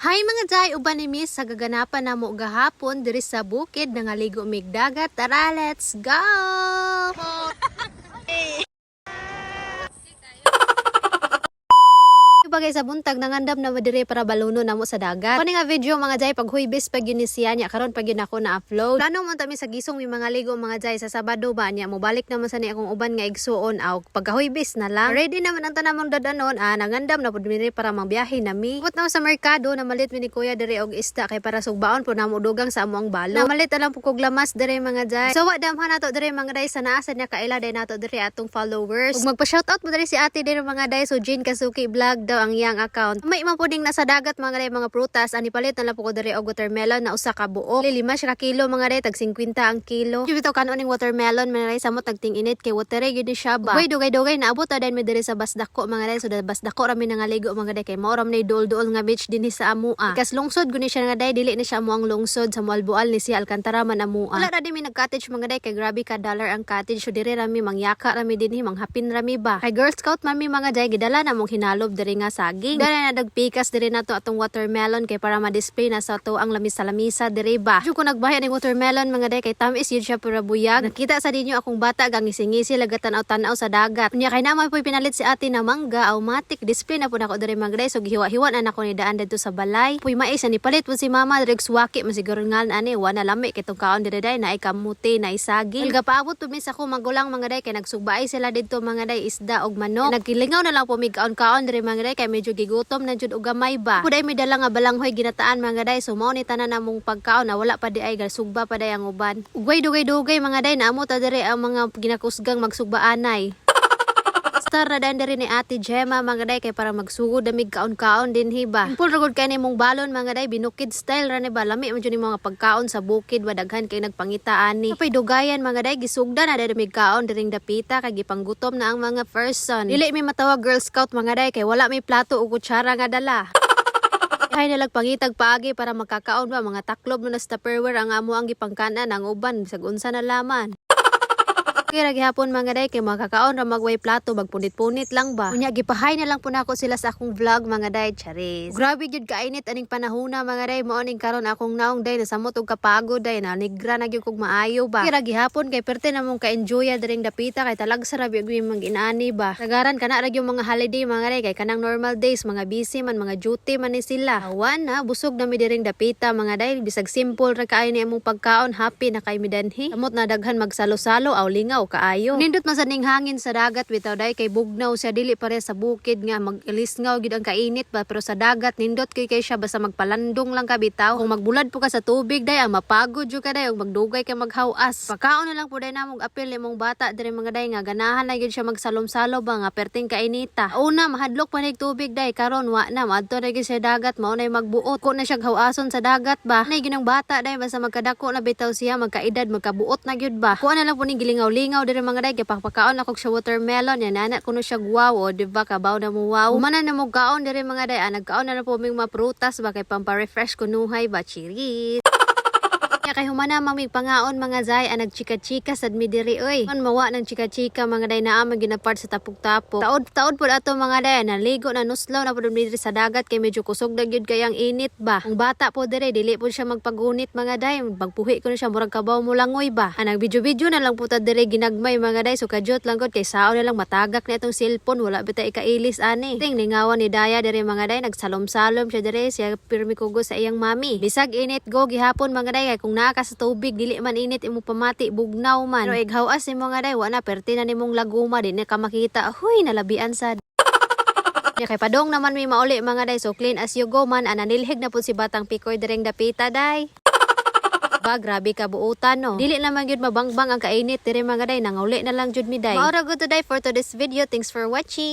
Hi mga jay, uban ni Miss sa gaganapan na mo gahapon diri sa bukid nangaligo mig dagat. Tara, let's go! Bagay sa buntag nangandam na madire para baluno namo sa dagat. Kani nga video mga jay pag huybes pag yun ni siya niya karon pag yun ako na upload. Plano man tami sa gisong mi mga ligo mga jay sa Sabado ba niya mo balik naman sa ni akong uban nga igsuon aw pagka huybes na lang. Ready naman ang tanamong dadanon nangandam na pud mi para magbiyahe nami. Put na sa merkado na malit mi ni kuya dire og isda kay para sugbaon pud namo dugang sa amo ang balo. Na malit lang pud kog lamas dire mga jay. So wa damhan nato dire mga jay sa naasad niya kaila day nato dire atong followers. Ug magpa shoutout mo dire si ate dire mga jay so Jean Kasuki vlog daw ang iyang account. May man puding nasa dagat mga day mga prutas ani palit na lang po ko diri og watermelon na usa ka buok. 5 siya ka kilo mga day tag 50 ang kilo. Bitaw kanon ning watermelon man day samot tagting init kay watery gyud siya ba. Way dugay-dugay naabot ta din mi diri sa Basdako mga day so Basdako ra mi nangaligo mga day kay mao ra ni duol-duol nga beach dinhi sa amua. Kas lungsod guni siya nga day dili ni siya amo ang lungsod sa Mualboal ni siya Alcantara man amua. Wala ra din mi nag-cottage mga day kay grabe ka dollar ang cottage so diri ra mi mangyaka ra mi dinhi manghapin ra mi ba. Kay Girl Scout mami mga day gidala na mong hinalob diri nga saging. Dara na dagpikas diri nato atong watermelon kay para ma-display na sa to ang lamis sa lamisa diri ba. Jud ko nagbahay ning watermelon mga day kay tamis yun siya pura buyag. Nakita sa dinyo akong bata gang ngisi-ngisi lagatan tanaw sa dagat. Unya kay naman po'y pinalit si ate na mangga automatic display na pud ako diri mga day so gihiwa-hiwa na nako ni daan dito sa balay. Puy mais ni palit pud si mama diri swaki masiguro ngal ani wa na lami kitong kaon diri day na kamuti na isagi. Ilga paabot pud mi sa ko magulang mga day kay nagsugbaay sila didto mga day isda og manok. Nagkilingaw na lang po mig kaon-kaon diri mga day kay medyo gigutom na jud og gamay ba. Puday mi dala nga balanghoy ginataan mga day so mao ni tanan namong pagkaon na wala pa di ay sugba pa day ang uban. Ugay dugay-dugay mga day naamo ta diri ang mga ginakusgang magsugbaanay. Star na dan diri ni Ate Gemma mga day kay para magsugod damig kaon-kaon din hiba. Impul ragod kay nimong balon mga day binukid style ra ni ba lami man jud ni mga pagkaon sa bukid badaghan kay nagpangita ani. Kapay dugayan mga day gisugda na damig kaon diring dapita kay gipanggutom na ang mga person. Dili mi matawag Girl Scout mga day kay wala may plato ug kutsara nga dala. Ay nalag pangitag paagi para makakaon ba mga taklob na Tupperware ang amo ang gipangkanan ang uban bisag unsa na laman. Kaya gihapon mga day kay makakaon ra magway plato magpunit-punit lang ba. Unya gipahay na lang po nako sila sa akong vlog mga day charis. Grabe jud kainit aning panahona mga day mao ning karon akong naong day nasamot og kapagod day na nigra na gyud kog maayo ba. Kaya gihapon kay perte na mong ka-enjoy diring dapita kay talagsa ra gyud mga ginani ba. Sagaran kana ra gyud mga holiday mga day kay kanang normal days mga busy man mga duty man ni sila. Awan na busog na mi diring dapita mga day bisag simple ra kaayo ni among pagkaon happy na kay mi danhi. Samot na daghan magsalo-salo aw lingaw kaayo. Nindot man sa ning hangin sa dagat bitaw day kay bugnaw siya dili pare sa bukid nga maglisngaw gid ang kainit ba pero sa dagat nindot kay siya basta magpalandong lang ka bitaw. Kung magbulad po ka sa tubig day ang mapagod jud ka day ug magdugay ka maghawas. Pagkaon na lang po day namong apil nimong bata diri mga day nga ganahan na gyud siya magsalom-salo ba nga perting kainita. Una mahadlok pa nig tubig day karon wa na adto na gyud sa dagat mao nay magbuot ko na siya hawason sa dagat ba. Nay ginang bata day basta magkadako na bitaw siya magkaedad magkabuot na gyud ba. Kuha na lang po ning gilingaw diri mga day kay pagpakaon ako sa watermelon yan nana kuno siya wow o di ba kabaw na mo wow umana na mo kaon diri mga day nagkaon na po mig mga prutas ba kay pampa-refresh kunuhay ba chiri. Kay humana mamig pangaon mga zay nagchika-chika sad mi diri oy. Man mawa ng chika-chika mga day naa man ginapart sa tapok-tapok. Taod pud ato mga day naligo na nuslaw na pud mi diri sa dagat kay medyo kusog na gyud kay ang init ba. Ang bata po diri dili pud siya magpagunit mga day. Magpuhi ko na siya murag kabaw mo langoy ba. Nag video na lang po ta diri ginagmay mga day so kadyot lang gud kay sao na lang matagak na itong cellphone wala bitay ikailis ani. Ting lingawan ni Daya diri mga day nagsalom-salom siya diri siya pirmi kugo sa iyang mami. Bisag init go gihapon mga day kay kung ka sa tubig dili man init imo pamati bugnaw man pero ighawas nimo nga day wa na perti na nimong laguma di na ka makita huy nalabian sad. Ya kay padong naman may mauli mga day so clean as you go man ananilhig na pud si batang Pikoy direng dapita day. Ba grabe ka buutan no. Dili naman gyud mabangbang ang kainit diri mga day nangauli na lang jud mi day. Maura good today for today's video. Thanks for watching.